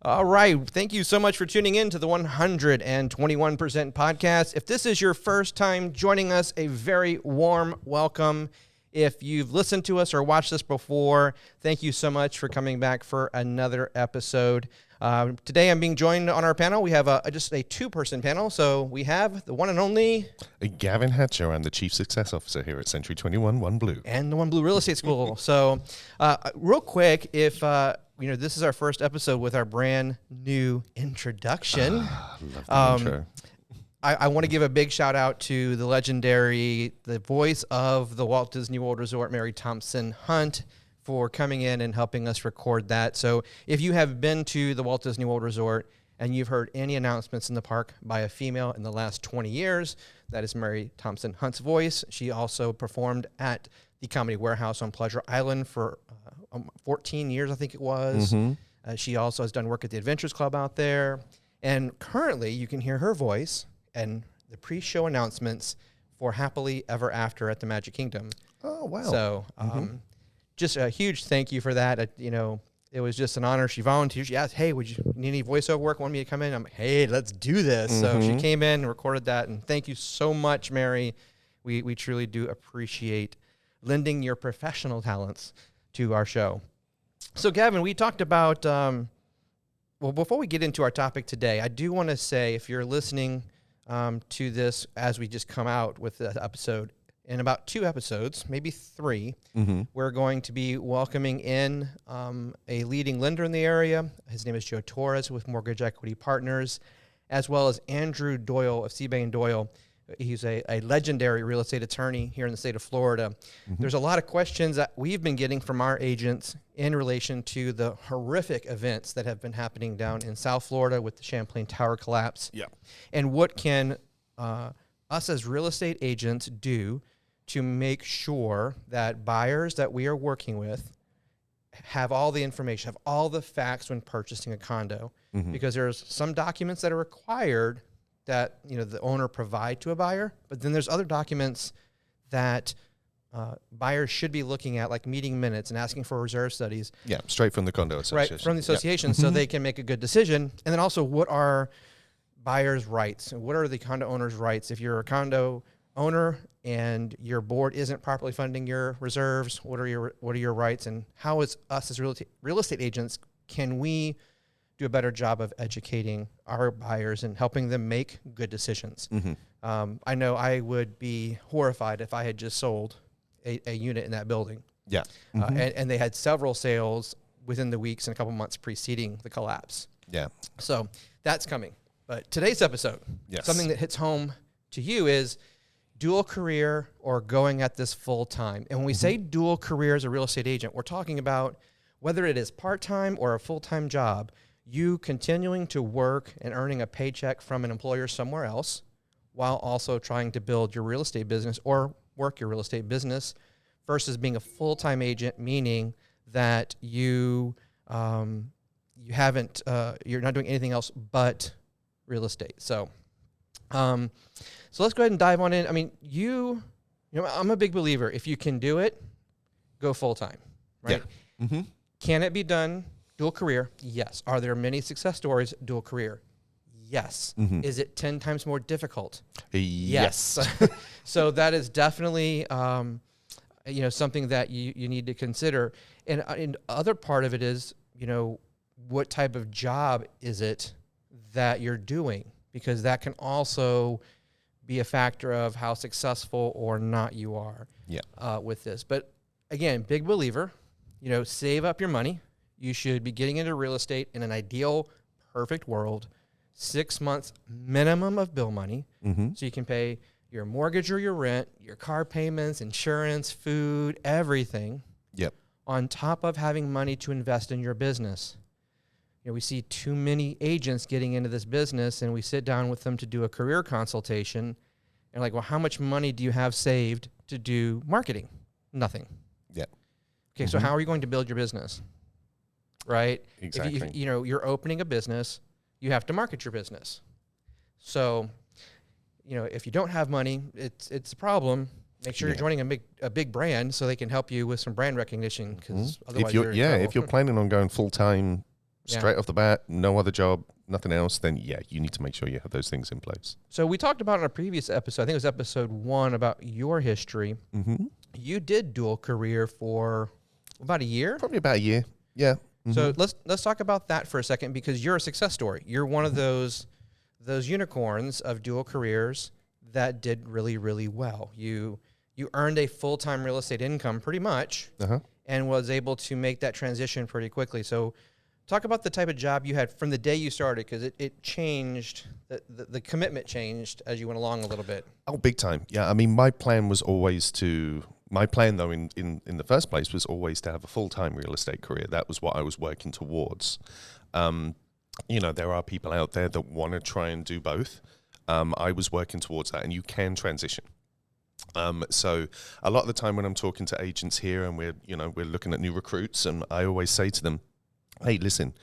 All right. Thank you so much for tuning in to the 121% podcast. If this is your first time joining us, a very warm welcome. If you've listened to us or watched this before, thank you so much for coming back for another episode. Today I'm being joined on our panel. We have just a two-person panel. So we have the one and only Gavin Hatcher. I'm the Chief Success Officer here at Century 21 One Blue. And the One Blue Real Estate School. So real quick, if this is our first episode with our brand new introduction. Love the intro. I want to give a big shout out to the legendary, the voice of the Walt Disney World Resort, Mary Thompson Hunt, for coming in and helping us record that. So if you have been to the Walt Disney World Resort and you've heard any announcements in the park by a female in the last 20 years, that is Mary Thompson Hunt's voice. She also performed at the Comedy Warehouse on Pleasure Island for 14 years, I think it was. Mm-hmm. She also has done work at the Adventures Club out there. And currently you can hear her voice and the pre-show announcements for Happily Ever After at the Magic Kingdom. Oh, wow. So just a huge thank you for that. It was just an honor. She volunteered. She asked, hey, would you need any voiceover work? Want me to come in? I'm like, hey, let's do this. So she came in and recorded that. And thank you so much, Mary. We truly do appreciate lending your professional talents to our show. So, Gavin, we talked about, before we get into our topic today, I do want to say, if you're listening to this as we just come out with the episode, in about 2 episodes, maybe 3, we're going to be welcoming in a leading lender in the area. His name is Joe Torres with Mortgage Equity Partners, as well as Andrew Doyle of Seabain Doyle. He's a legendary real estate attorney here in the state of Florida. There's a lot of questions that we've been getting from our agents in relation to the horrific events that have been happening down in South Florida with the Champlain Tower collapse. Yeah. And what can us as real estate agents do to make sure that buyers that we are working with have all the information, have all the facts when purchasing a condo. Because there's some documents that are required that the owner provide to a buyer, but then there's other documents that buyers should be looking at, like meeting minutes and asking for reserve studies. Yeah, straight from the condo association. Right, from the association, so they can make a good decision. And then also, what are buyers' rights? What are the condo owner's rights? If you're a condo owner and your board isn't properly funding your reserves, what are your rights? And how is us as real estate agents, can we do a better job of educating our buyers and helping them make good decisions? I know I would be horrified if I had just sold a unit in that building. Yeah. And they had several sales within the weeks and a couple months preceding the collapse. Yeah. So that's coming. But today's episode, something that hits home to you is dual career or going at this full time. And when we say dual career as a real estate agent, we're talking about whether it is part-time or a full-time job, you continuing to work and earning a paycheck from an employer somewhere else while also trying to build your real estate business or work your real estate business, versus being a full-time agent, meaning that you haven't you're not doing anything else but real estate. So let's go ahead and dive on in. I mean, I'm a big believer, if you can do it, go full-time, right? Yeah. Can it be done dual career? Yes. Are there many success stories dual career? Yes. Is it 10 times more difficult? Yes. So that is definitely something that you need to consider. And other part of it is, what type of job is it that you're doing? Because that can also be a factor of how successful or not you are with this. But again, big believer, save up your money. You should be getting into real estate in an ideal, perfect world, 6 months minimum of bill money, so you can pay your mortgage or your rent, your car payments, insurance, food, everything. Yep. On top of having money to invest in your business. We see too many agents getting into this business, and we sit down with them to do a career consultation, and like, well, how much money do you have saved to do marketing? Nothing. Yep. Okay, so how are you going to build your business? Right? Exactly. If you're opening a business, you have to market your business. So, if you don't have money, it's a problem. Make sure you're joining a big brand so they can help you with some brand recognition. Because otherwise, if you're planning on going full time straight off the bat, no other job, nothing else, then yeah, you need to make sure you have those things in place. So we talked about in a previous episode, I think it was episode 1, about your history. Mm-hmm. You did dual career for about a year? Probably about a year, yeah. Mm-hmm. So let's talk about that for a second, because you're a success story. You're one of those unicorns of dual careers that did really, really well. You earned a full-time real estate income pretty much, and was able to make that transition pretty quickly. So talk about the type of job you had from the day you started, because it changed, the commitment changed as you went along a little bit. Oh, big time. Yeah, I mean, my plan though in the first place was always to have a full-time real estate career. That was what I was working towards. There are people out there that want to try and do both. I was working towards that, and you can transition. So a lot of the time when I'm talking to agents here and we're looking at new recruits, and I always say to them, hey, listen,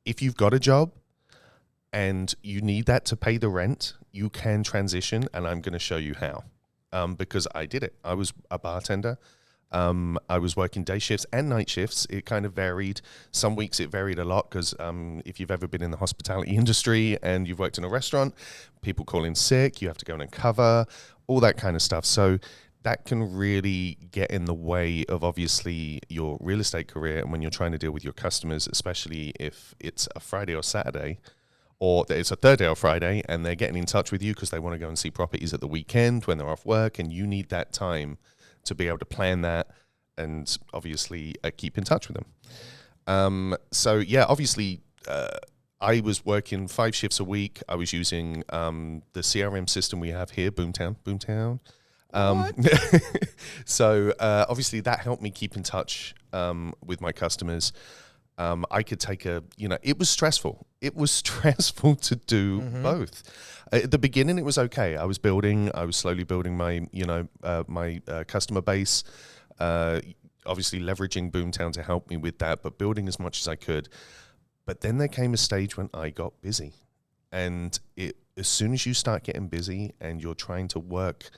if you've got a job and you need that to pay the rent, you can transition, and I'm going to show you how. Because I did it. I was a bartender. I was working day shifts and night shifts. It kind of varied. Some weeks it varied a lot because if you've ever been in the hospitality industry and you've worked in a restaurant, people call in sick, you have to go in and cover, all that kind of stuff. So that can really get in the way of obviously your real estate career, and when you're trying to deal with your customers, especially if it's a Friday or Saturday, or it's a Thursday or Friday, and they're getting in touch with you because they want to go and see properties at the weekend when they're off work, and you need that time to be able to plan that and obviously keep in touch with them. So yeah, obviously I was working 5 shifts a week. I was using the CRM system we have here, Boomtown. So obviously that helped me keep in touch with my customers. I could take it was stressful. It was stressful to do both. At the beginning, it was okay. I was slowly building my, my customer base, obviously leveraging Boomtown to help me with that, but building as much as I could. But then there came a stage when I got busy, and as soon as you start getting busy and you're trying to work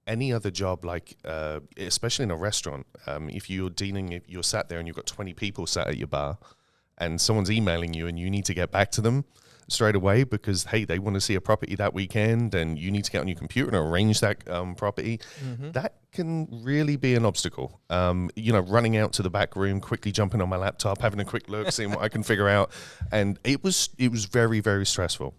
any other job, like especially in a restaurant, if you're sat there and you've got 20 people sat at your bar and someone's emailing you and you need to get back to them straight away because, hey, they want to see a property that weekend and you need to get on your computer and arrange that property, that can really be an obstacle. Running out to the back room, quickly jumping on my laptop, having a quick look, seeing what I can figure out. And it was very, very stressful.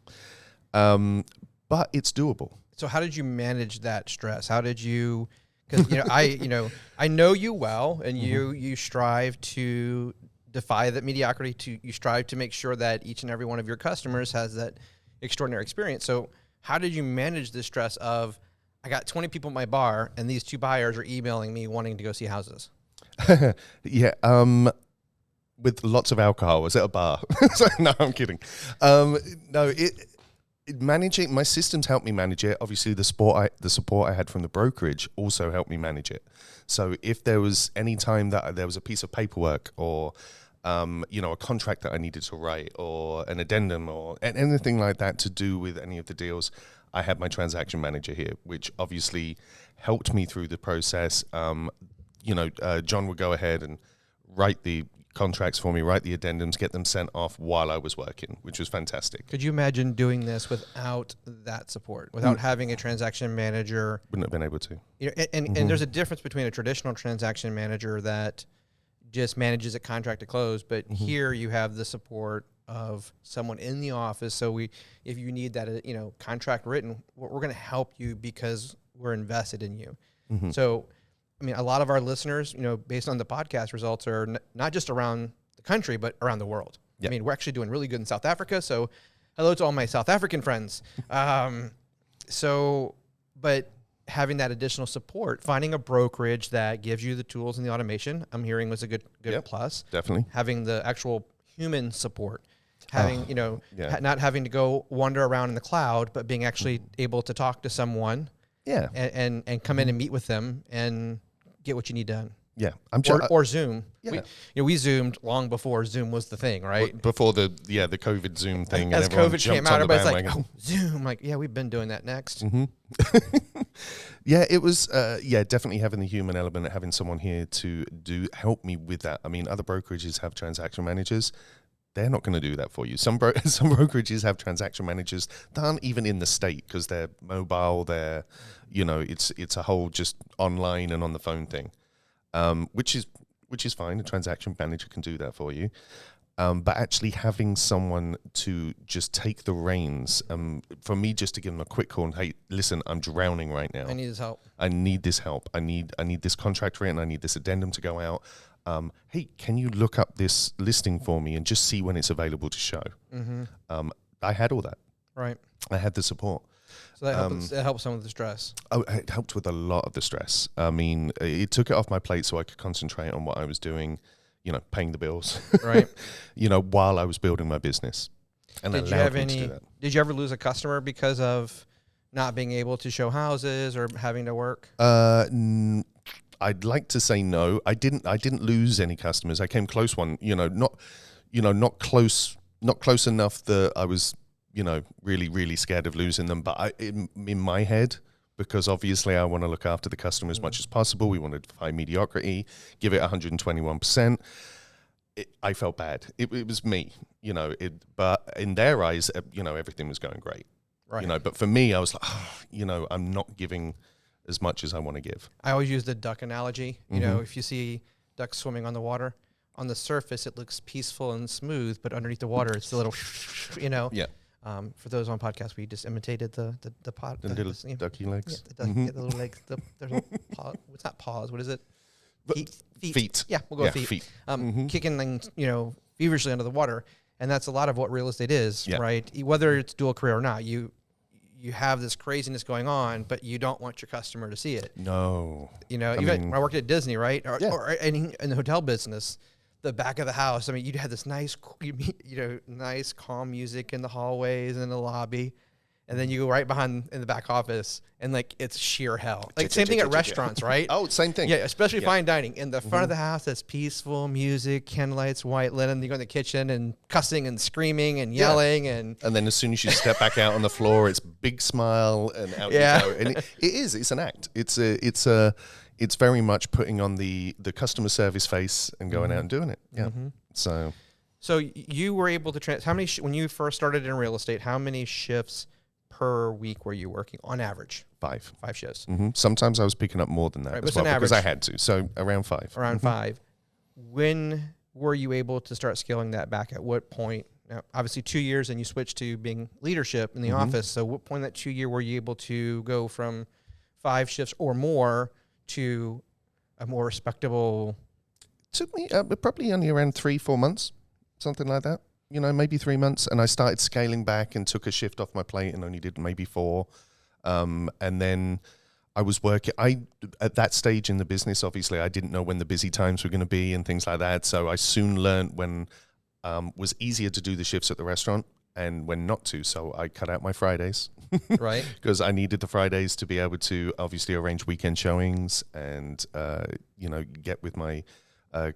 But it's doable. So how did you manage that stress? How did you, because I know you well, and you strive to defy that mediocrity. You strive to make sure that each and every one of your customers has that extraordinary experience. So how did you manage the stress of, I got 20 people at my bar and these 2 buyers are emailing me wanting to go see houses? Yeah. With lots of alcohol. Was it a bar? No, I'm kidding. Managing my systems helped me manage it. Obviously, the support I had from the brokerage also helped me manage it. So if there was any time that there was a piece of paperwork or a contract that I needed to write or an addendum or anything like that to do with any of the deals, I had my transaction manager here, which obviously helped me through the process. John would go ahead and write the contracts for me, write the addendums, get them sent off while I was working, which was fantastic. Could you imagine doing this without that support, without having a transaction manager? Wouldn't have been able to. And there's a difference between a traditional transaction manager that just manages a contract to close, but here you have the support of someone in the office. So if you need that, contract written, we're going to help you because we're invested in you. So, I mean, a lot of our listeners, based on the podcast results, are not just around the country, but around the world. Yep. I mean, we're actually doing really good in South Africa. So hello to all my South African friends. But having that additional support, finding a brokerage that gives you the tools and the automation, I'm hearing was a good plus. Definitely. Having the actual human support, having, not having to go wander around in the cloud, but being actually able to talk to someone and come in and meet with them and get what you need done. Yeah, or Zoom. Yeah. We Zoomed long before Zoom was the thing, right? Before the COVID Zoom thing. As COVID came out, everybody's like, "Oh, Zoom!" Like, yeah, we've been doing that next. Yeah, it was. Definitely having the human element, having someone here to help me with that. I mean, other brokerages have transaction managers. they're not going to do that for you. Some some brokerages have transaction managers that aren't even in the state because they're mobile. They're, it's a whole just online and on the phone thing, which is fine. A transaction manager can do that for you. But actually having someone to just take the reins, for me, just to give them a quick call and, hey, listen, I'm drowning right now. I need this help. I need this help. I need this contract written. I need this addendum to go out. Hey, can you look up this listing for me and just see when it's available to show? Mm-hmm. I had all that. Right. I had the support. So that helps some of the stress. Oh, it helped with a lot of the stress. I mean, it took it off my plate so I could concentrate on what I was doing, paying the bills, right? While I was building my business. And did you ever lose a customer because of not being able to show houses or having to work? I'd like to say no. I didn't lose any customers. I came close one, not close enough that I was, really, really scared of losing them. But in my head, because obviously I want to look after the customer as much as possible. We want to defy mediocrity, give it 121%. I felt bad. It was me, but in their eyes, everything was going great. Right. But for me, I was like, I'm not giving as much as I want to give. I always use the duck analogy. If you see ducks swimming on the water, on the surface it looks peaceful and smooth, but underneath the water it's a little, Yeah. For those on podcast, we just imitated the pod. The little ducky legs. Yeah, the little legs. There's a little paw. What's not paws? What is it? Feet. Yeah, we'll go with feet. Kicking things, feverishly under the water, and that's a lot of what real estate is, right? Whether it's dual career or not, you have this craziness going on, but you don't want your customer to see it. No. When I worked at Disney, right? Or in the hotel business, the back of the house, you'd have this nice, nice calm music in the hallways and in the lobby. And then you go right behind in the back office and it's sheer hell. Same thing at restaurants, right? Oh, same thing. Yeah, especially fine dining. In the front of the house, that's peaceful music, candlelights, white linen. You go in the kitchen and cussing and screaming and yelling. And then as soon as you step back out on the floor, it's big smile and out you go. And it's an act. It's very much putting on the customer service face and going out and doing it. Yeah. So you were able to how many when you first started in real estate, how many shifts per week were you working on average? 5 shifts. Sometimes I was picking up more than that as well because I had to. So around 5. Around 5. When were you able to start scaling that back? At what point? Now, obviously 2 years and you switched to being leadership in the office. So what point in that 2 year were you able to go from 5 shifts or more to a more respectable? It took me probably only around 3-4 months, something like that. Maybe 3 months, and I started scaling back and took a shift off my plate and only did maybe 4. And then I was working. At that stage in the business, obviously, I didn't know when the busy times were going to be and things like that. So I soon learned when was easier to do the shifts at the restaurant and when not to. So I cut out my Fridays, right? Because I needed the Fridays to be able to obviously arrange weekend showings and get with my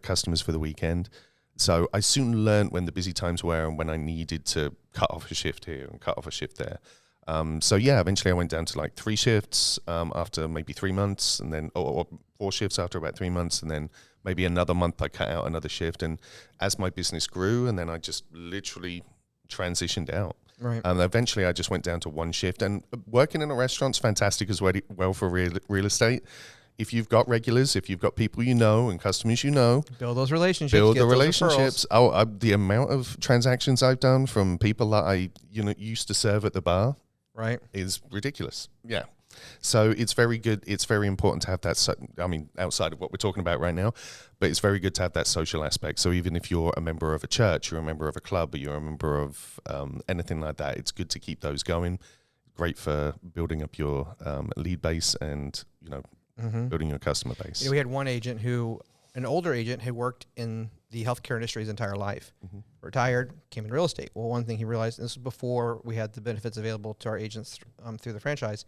customers for the weekend. So I soon learned when the busy times were and when I needed to cut off a shift here and cut off a shift there. Eventually I went down to 3 shifts after maybe 3 months, and then or 4 shifts after about 3 months, and then maybe another month I cut out another shift. And as my business grew, and then I just literally transitioned out. Right. And eventually I just went down to 1 shift. And working in a restaurant's fantastic as well for real estate. If you've got regulars, if you've got people and customers build those relationships. Build the relationships. The amount of transactions I've done from people that I used to serve at the bar, right, is ridiculous. Yeah. So it's very good. It's very important to have that. Outside of what we're talking about right now, but it's very good to have that social aspect. So even if you're a member of a church, you're a member of a club, or you're a member of anything like that, it's good to keep those going. Great for building up your lead base and building your customer base. We had an older agent who worked in the healthcare industry his entire life, retired, came in real estate. Well, one thing he realized, and this was before we had the benefits available to our agents through the franchise,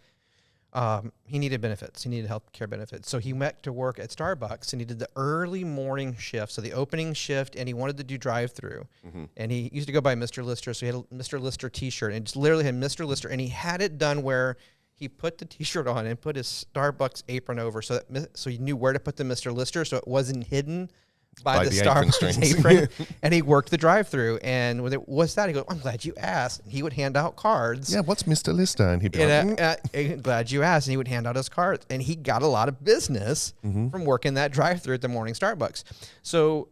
he needed benefits. He needed healthcare benefits. So he went to work at Starbucks and he did the early morning shift, so the opening shift, and he wanted to do drive-through. And he used to go by Mr. Lister, so he had a Mr. Lister t-shirt and just literally had Mr. Lister, and he had it done where he put the t-shirt on and put his Starbucks apron over so he knew where to put the Mr. Lister so it wasn't hidden by the apron Starbucks strings. apron, and he worked the drive-through. And when what's that? He goes, I'm glad you asked. And he would hand out cards. Yeah, what's Mr. Lister? And he'd be like, Glad you asked. And he would hand out his cards. And he got a lot of business from working that drive-through at the morning Starbucks. So,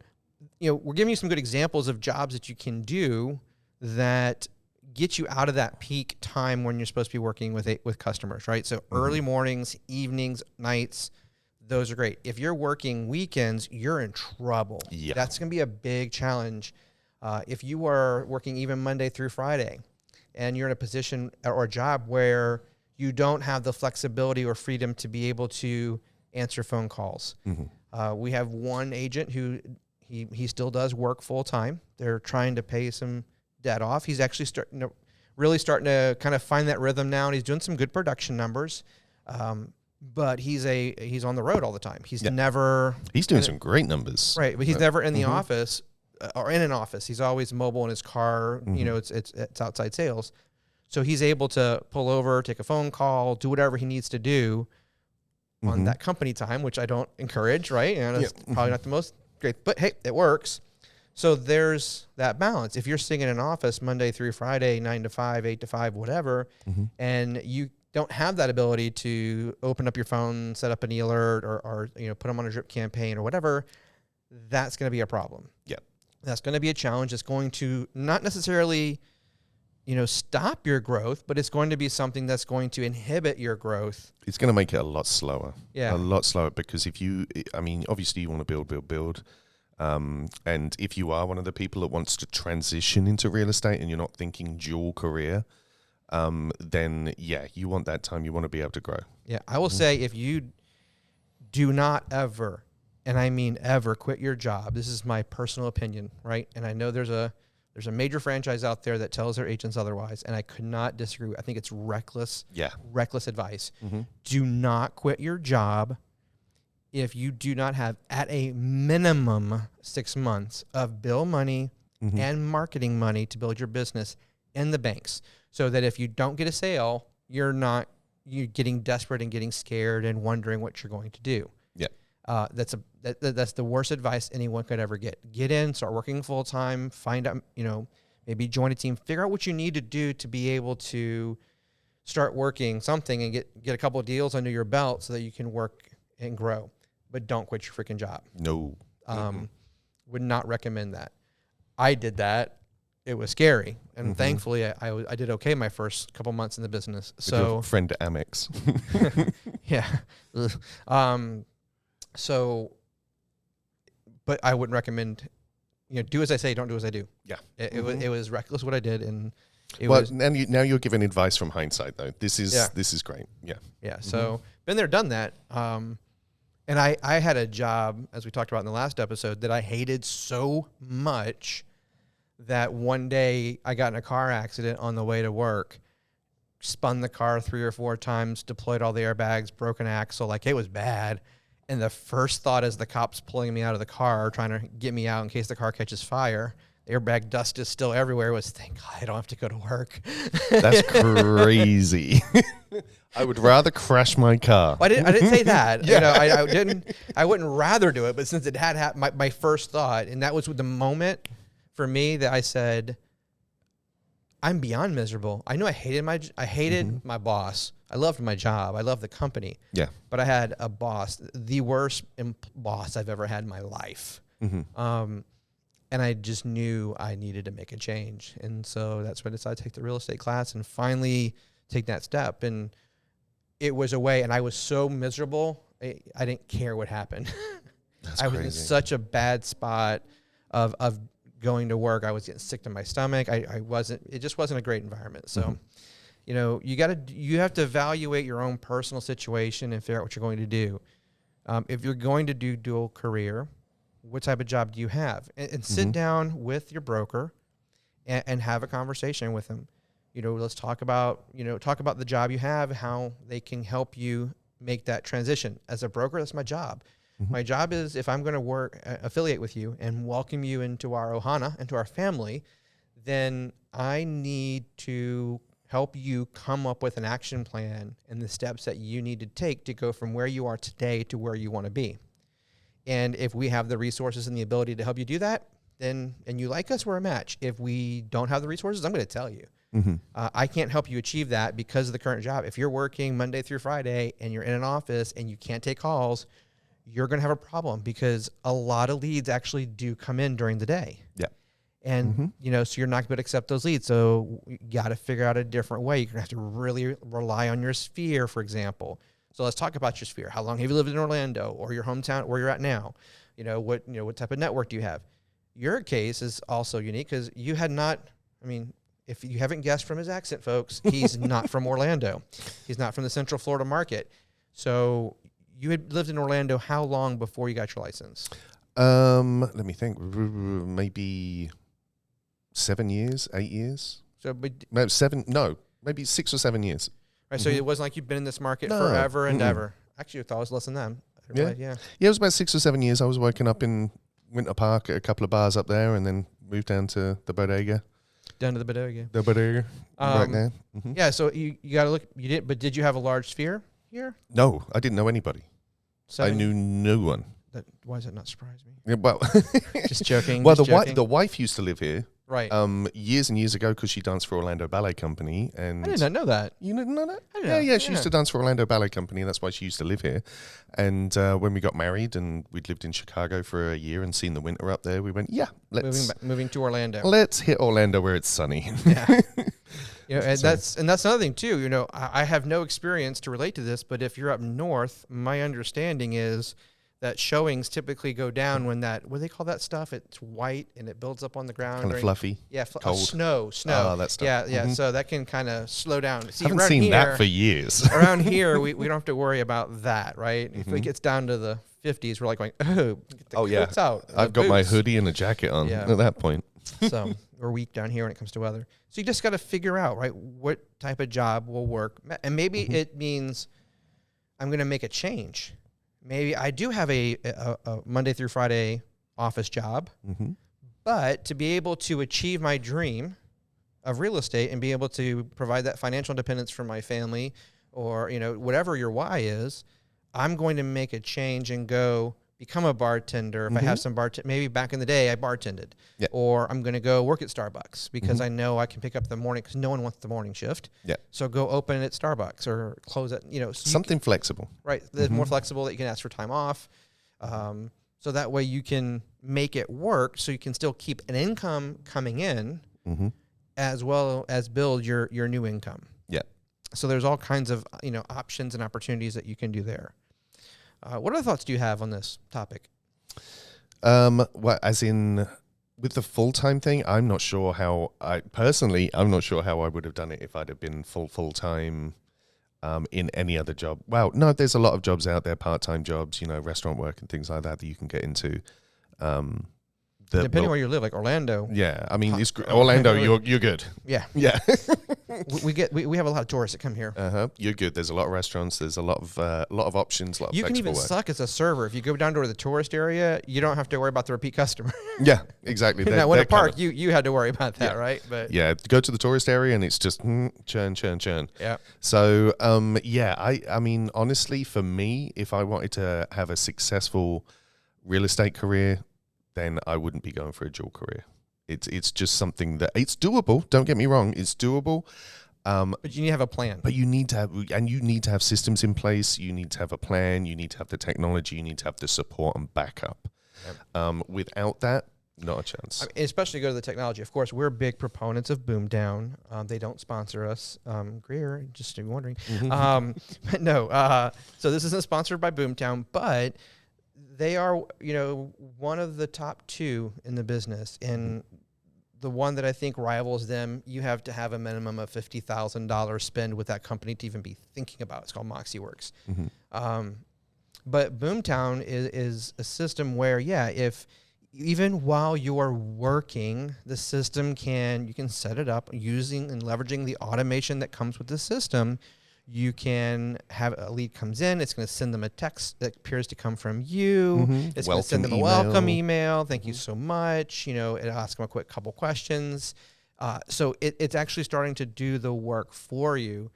we're giving you some good examples of jobs that you can do that get you out of that peak time when you're supposed to be working with customers, right? So early mornings, evenings, nights, those are great. If you're working weekends, you're in trouble. Yeah. That's going to be a big challenge. If you are working even Monday through Friday and you're in a position or a job where you don't have the flexibility or freedom to be able to answer phone calls. We have one agent who he still does work full time. They're trying to pay some debt off. He's actually starting to kind of find that rhythm now, and he's doing some good production numbers. But he's on the road all the time. He's doing some great numbers. Right, but he's never in the office or in an office. He's always mobile in his car. It's outside sales. So he's able to pull over, take a phone call, do whatever he needs to do on that company time, which I don't encourage, right? And it's probably not the most great, but hey, it works. So there's that balance. If you're sitting in an office Monday through Friday, 9 to 5, 8 to 5, whatever, and you don't have that ability to open up your phone, set up an e-alert, or put them on a drip campaign or whatever, that's going to be a problem. Yeah. That's going to be a challenge. It's going to not necessarily, stop your growth, but it's going to be something that's going to inhibit your growth. It's going to make it a lot slower. Yeah. A lot slower because obviously you want to build. And if you are one of the people that wants to transition into real estate and you're not thinking dual career, then you want that time. You want to be able to grow. Yeah. I will say if you do not ever, and I mean ever, quit your job, this is my personal opinion, right? And I know there's a major franchise out there that tells their agents otherwise, and I could not disagree. I think it's reckless advice. Do not quit your job if you do not have at a minimum 6 months of bill money and marketing money to build your business in the banks, so that if you don't get a sale, you're getting desperate and getting scared and wondering what you're going to do. Yeah. That's the worst advice anyone could ever get. Get in, start working full time, find out, maybe join a team, figure out what you need to do to be able to start working something and get a couple of deals under your belt so that you can work and grow. But don't quit your freaking job. No. Would not recommend that. I did that. It was scary. And thankfully I did okay my first couple months in the business. With your friend Amex. Yeah. But I wouldn't recommend, do as I say, don't do as I do. Yeah. It was reckless what I did. And now you're giving advice from hindsight though. This is great. Yeah. Yeah. So been there, done that. And I had a job, as we talked about in the last episode, that I hated so much that one day I got in a car accident on the way to work, spun the car 3 or 4 times, deployed all the airbags, broken axle, like it was bad. And the first thought as the cops pulling me out of the car, trying to get me out in case the car catches fire, the airbag dust is still everywhere, was thank God I don't have to go to work. That's crazy. I would rather crash my car. Well, I didn't say that. I wouldn't rather do it, but since it had happened, my first thought, and that was the moment for me that I said, I'm beyond miserable. I know I hated my boss. I loved my job. I loved the company. Yeah. But I had a boss, the worst boss I've ever had in my life. And I just knew I needed to make a change. And so that's when I decided to take the real estate class and finally take that step. And it was a way, and I was so miserable, I didn't care what happened. I was in such a bad spot of going to work. I was getting sick to my stomach. It just wasn't a great environment. So, you have to evaluate your own personal situation and figure out what you're going to do. If you're going to do dual career, what type of job do you have? And sit down with your broker and have a conversation with them. Let's talk about the job you have, how they can help you make that transition. As a broker, that's my job. My job is, if I'm going to affiliate with you and welcome you into our Ohana, into our family, then I need to help you come up with an action plan and the steps that you need to take to go from where you are today to where you want to be. And if we have the resources and the ability to help you do that, then, and you like us, we're a match. If we don't have the resources, I'm going to tell you. I can't help you achieve that because of the current job. If you're working Monday through Friday and you're in an office and you can't take calls, you're going to have a problem because a lot of leads actually do come in during the day. Yeah. And, so you're not going to be able to accept those leads. So you got to figure out a different way. You're going to have to really rely on your sphere, for example. So let's talk about your sphere. How long have you lived in Orlando or your hometown where you're at now? What type of network do you have? Your case is also unique because you had not, if you haven't guessed from his accent, folks, he's not from Orlando. He's not from the Central Florida market. So you had lived in Orlando how long before you got your license? Let me think. Maybe 7 years, 8 years. So, maybe 6 or 7 years. Right. So it wasn't like you've been in this market forever and ever. Actually, I thought it was less than that. Yeah, it was about 6 or 7 years. I was working up in Winter Park at a couple of bars up there, and then moved down to the bodega. Down to the bodega. The bodega, right now. Yeah, so you got to look. You did, but did you have a large sphere here? No, I didn't know anybody. I knew no one. Why does that not surprise me? Yeah, well, just joking. Well, joking. the wife used to live here, right? Years and years ago, because she danced for Orlando Ballet Company, and I did not know that. You didn't know that? Yeah. She used to dance for Orlando Ballet Company. That's why she used to live here. And when we got married, and we'd lived in Chicago for a year and seen the winter up there, we went, moving to Orlando. Let's hit Orlando where it's sunny. Yeah. And that's another thing too. I have no experience to relate to this, but if you're up north, my understanding is that showings typically go down when what do they call that stuff? It's white and it builds up on the ground. Kind of fluffy. Yeah, cold. Snow. Oh, that stuff. Yeah. So that can kind of slow down. See, I haven't seen that for years. Around here, we don't have to worry about that, right? If it gets down to the 50s, we're like going, get the coats out. I've got my hoodie and a jacket on at that point. So we're weak down here when it comes to weather. So you just got to figure out, right, what type of job will work. And maybe it means I'm going to make a change. Maybe I do have a Monday through Friday office job, but to be able to achieve my dream of real estate and be able to provide that financial independence for my family or, whatever your why is, I'm going to make a change and go become a bartender. If I have some maybe back in the day I bartended, or I'm going to go work at Starbucks because I know I can pick up the morning because no one wants the morning shift. Yeah. So go open at Starbucks or close it, something flexible, right? That's more flexible that you can ask for time off. So that way you can make it work. So you can still keep an income coming in as well as build your new income. Yeah. So there's all kinds of, options and opportunities that you can do there. What other thoughts do you have on this topic? Well, as in with the full-time thing, I'm not sure how I would have done it if I'd have been full-time in any other job. Well, no, there's a lot of jobs out there, part-time jobs, restaurant work and things like that you can get into. Depending where you live, like Orlando. Yeah, Orlando, you're good. Yeah. we have a lot of tourists that come here. You're good. There's a lot of restaurants. There's a lot of options. A lot of you can even work. Suck as a server if you go down to the tourist area. You don't have to worry about the repeat customer. Yeah, exactly. Now, when at park, you had to worry about that, right? But go to the tourist area and it's just churn. Yeah. So I mean, honestly, for me, if I wanted to have a successful real estate career, then I wouldn't be going for a dual career. It's just something that it's doable. Don't get me wrong, it's doable. But you need to have a plan. But you need to have systems in place. You need to have a plan. You need to have the technology. You need to have the support and backup. Yep. Without that, not a chance. Especially go to the technology. Of course, we're big proponents of Boomtown. They don't sponsor us. Greer, just to be wondering. But no. So this isn't sponsored by Boomtown, but they are, one of the top two in the business. And the one that I think rivals them, you have to have a minimum of $50,000 spend with that company to even be thinking about. It's called MoxieWorks. But Boomtown is a system where, if even while you're working, the system you can set it up using and leveraging the automation that comes with the system. You can have a lead comes in. It's going to send them a text that appears to come from you. It's going to send them a welcome email. Thank you so much. It'll ask them a quick couple questions. So it's actually starting to do the work for you.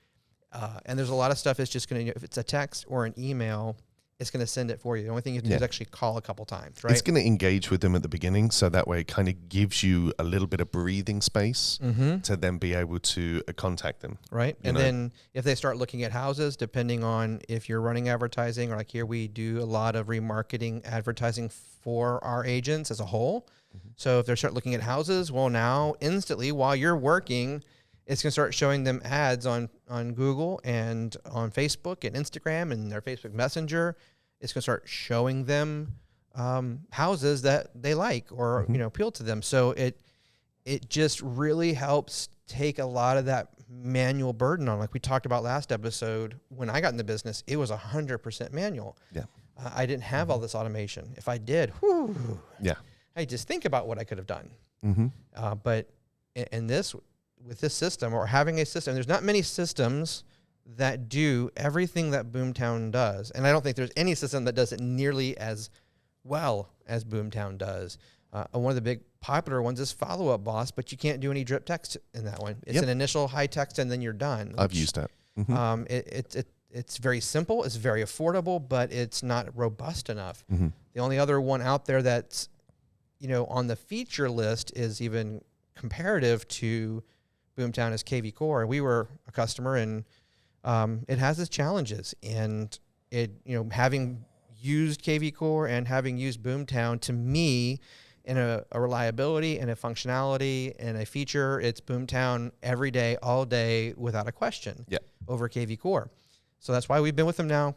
And there's a lot of stuff. It's just going to, if it's a text or an email, it's going to send it for you. The only thing you have to do is actually call a couple times, right? It's going to engage with them at the beginning, so that way it kind of gives you a little bit of breathing space to then be able to contact them. Right. And then if they start looking at houses, depending on if you're running advertising, or like here we do a lot of remarketing advertising for our agents as a whole. So if they start looking at houses, well, now instantly while you're working, it's going to start showing them ads on Google and on Facebook and Instagram and their Facebook Messenger. It's going to start showing them houses that they like or appeal to them. So it just really helps take a lot of that manual burden on. Like we talked about last episode, when I got in the business, it was 100% manual. Yeah, I didn't have all this automation. If I did, I just think about what I could have done. But with this system, or having a system, there's not many systems that do everything that Boomtown does. And I don't think there's any system that does it nearly as well as Boomtown does. One of the big popular ones is Follow Up Boss, but you can't do any drip text in that one. It's an initial high text and then you're done. I've used that. It's very simple. It's very affordable, but it's not robust enough. The only other one out there that's, on the feature list is even comparative to Boomtown is KV Core. We were a customer, and it has its challenges. And it, having used KV Core and having used Boomtown, to me, in a reliability and a functionality and a feature, it's Boomtown every day, all day, without a question. Over KV Core. So that's why we've been with them now.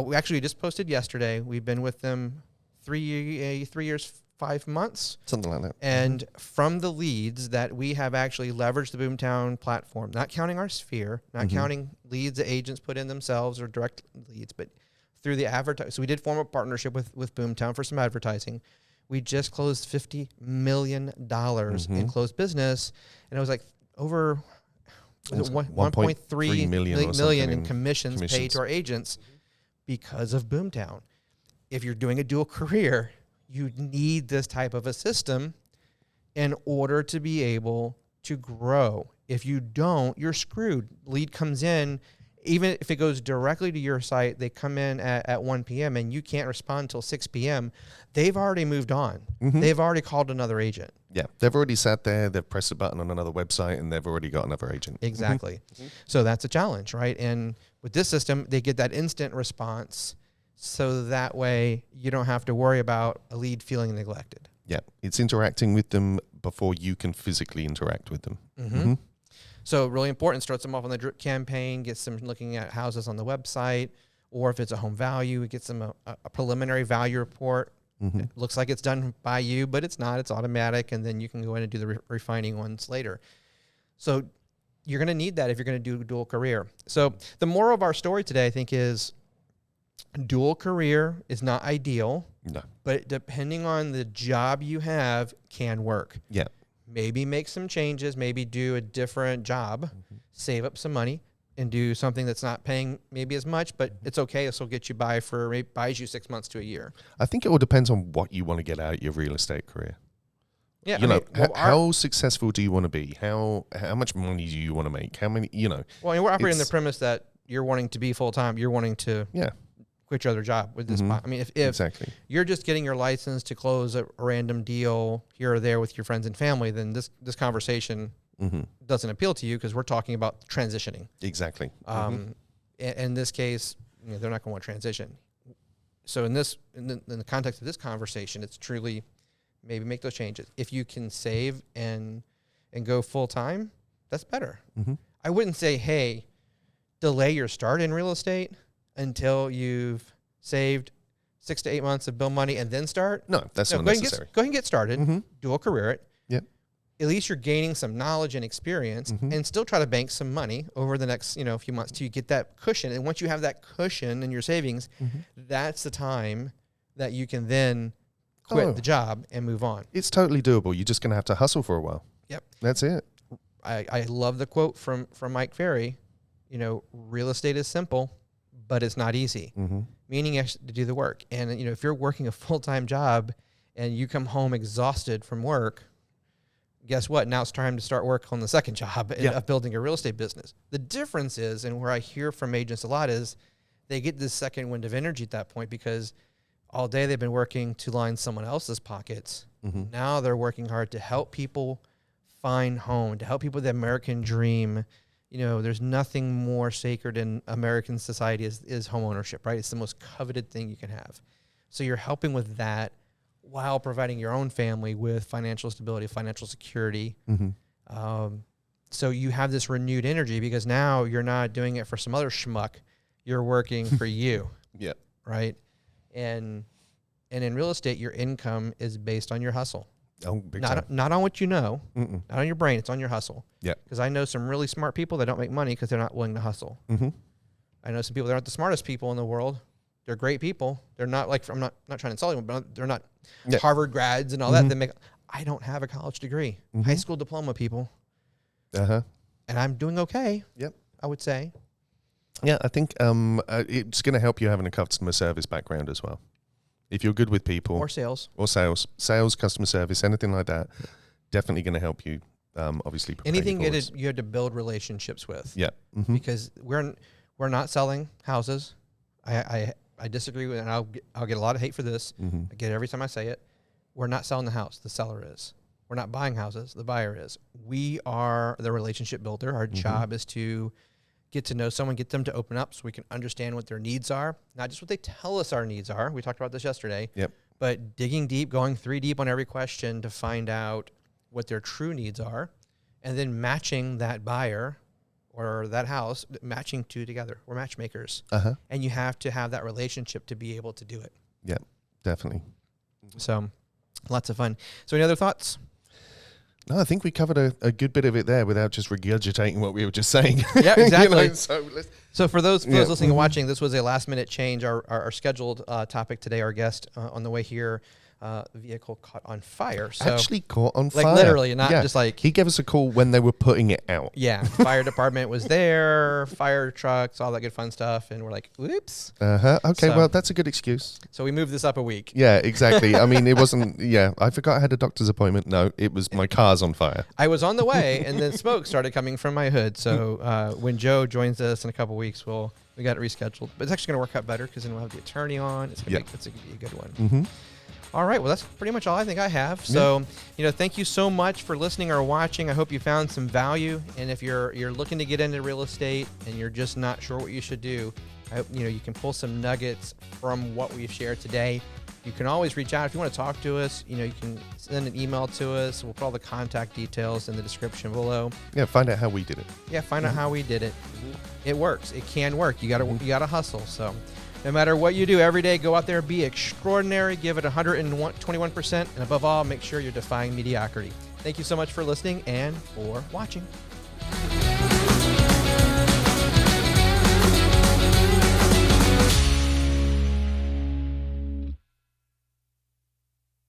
We actually just posted yesterday. We've been with them 3 years, 5 months. Something like that. And from the leads that we have actually leveraged the Boomtown platform, not counting our sphere, not counting leads that agents put in themselves or direct leads, but through the advertising. So we did form a partnership with Boomtown for some advertising. We just closed $50 million in closed business. And it was like over 1.3 million in commissions paid to our agents because of Boomtown. If you're doing a dual career, you need this type of a system in order to be able to grow. If you don't, you're screwed. Lead comes in, even if it goes directly to your site, they come in at 1 p.m. and you can't respond until 6 p.m. They've already moved on. They've already called another agent. Yeah, they've already sat there, they've pressed a button on another website, and they've already got another agent. Exactly. So that's a challenge, right? And with this system, they get that instant response, so that way you don't have to worry about a lead feeling neglected. Yeah, it's interacting with them before you can physically interact with them. So really important, starts them off on the drip campaign, gets them looking at houses on the website, or if it's a home value, it gets them a preliminary value report. It looks like it's done by you, but it's not. It's automatic, and then you can go in and do the refining ones later. So you're going to need that if you're going to do dual career. So the moral of our story today, I think, is dual career is not ideal, but depending on the job you have, can work. Yeah. Maybe make some changes, maybe do a different job, save up some money, and do something that's not paying maybe as much, but it's okay. This will get you by for, maybe buys you 6 months to a year. I think it all depends on what you want to get out of your real estate career. Yeah, how successful do you want to be? How much money do you want to make? How many, Well, we're operating the premise that you're wanting to be full-time. You're wanting to quit your other job with this. I mean, if exactly. You're just getting your license to close a random deal here or there with your friends and family, then this conversation doesn't appeal to you, because we're talking about transitioning. Exactly. In this case, they're not going to want to transition. So in the context of this conversation, it's truly maybe make those changes. If you can save and go full time, that's better. I wouldn't say, hey, delay your start in real estate until you've saved 6 to 8 months of bill money and then start. No, that's not necessary. Go ahead and get started. Dual career it. Yep. At least you're gaining some knowledge and experience, and still try to bank some money over the next few months till you get that cushion. And once you have that cushion in your savings, that's the time that you can then quit the job and move on. It's totally doable. You're just going to have to hustle for a while. Yep. That's it. I love the quote from Mike Ferry. Real estate is simple, but it's not easy. Meaning you have to do the work. And if you're working a full-time job and you come home exhausted from work, guess what? Now it's time to start work on the second job of building a real estate business. The difference is, and where I hear from agents a lot, is they get this second wind of energy at that point because all day they've been working to line someone else's pockets. Mm-hmm. Now they're working hard to help people find home, to help people with the American dream. You know, there's nothing more sacred in American society is home ownership, right? It's the most coveted thing you can have. So you're helping with that while providing your own family with financial stability, financial security. Mm-hmm. So you have this renewed energy because now you're not doing it for some other schmuck. You're working for you. Yeah. Right. And in real estate, your income is based on your hustle. Oh, big time. Not on what you know, Mm-mm. not on your brain. It's on your hustle. Yeah. Because I know some really smart people that don't make money because they're not willing to hustle. Mm-hmm. I know some people that aren't the smartest people in the world. They're great people. They're not like, I'm not trying to insult them, but they're not Harvard grads and all that. They make. I don't have a college degree. High school diploma people. Uh-huh. And I'm doing okay. Yep. I would say. Yeah, I think it's going to help you having a customer service background as well. If you're good with people. Or sales. Or sales, customer service, anything like that, definitely going to help you, obviously. Anything you had to build relationships with. Yeah. Mm-hmm. Because we're not selling houses. I disagree with, and I'll get a lot of hate for this. Mm-hmm. I get it every time I say it. We're not selling the house. The seller is. We're not buying houses. The buyer is. We are the relationship builder. Our job is to get to know someone, get them to open up so we can understand what their needs are, not just what they tell us our needs are. We talked about this yesterday. Yep. But digging deep, going 3 deep on every question to find out what their true needs are, and then matching that buyer or that house, matching two together. We're matchmakers. Uh-huh. And you have to have that relationship to be able to do it. Yeah, definitely. So lots of fun. So any other thoughts? No, I think we covered a good bit of it there without just regurgitating what we were just saying. Yeah, exactly. So for those listening and watching, this was a last-minute change. Our scheduled topic today, our guest on the way here, vehicle caught on fire. So actually caught on fire. Like literally, not just like... He gave us a call when they were putting it out. Yeah, fire department was there, fire trucks, all that good fun stuff, and we're like, whoops. Uh-huh. Okay, well, that's a good excuse. So we moved this up a week. Yeah, exactly. I mean, it wasn't... Yeah, I forgot I had a doctor's appointment. No, it was my car's on fire. I was on the way, and then smoke started coming from my hood. So when Joe joins us in a couple weeks, we got it rescheduled. But it's actually going to work out better because then we'll have the attorney on. It's going to be a good one. Mm-hmm. All right. Well, that's pretty much all I think I have. So, thank you so much for listening or watching. I hope you found some value. And if you're looking to get into real estate and you're just not sure what you should do, I hope, you can pull some nuggets from what we've shared today. You can always reach out if you want to talk to us. You can send an email to us. We'll put all the contact details in the description below. Yeah, find out how we did it. Yeah, find out how we did it. It works. It can work. You gotta hustle. So no matter what you do every day, go out there, be extraordinary, give it 121%, and above all, make sure you're defying mediocrity. Thank you so much for listening and for watching.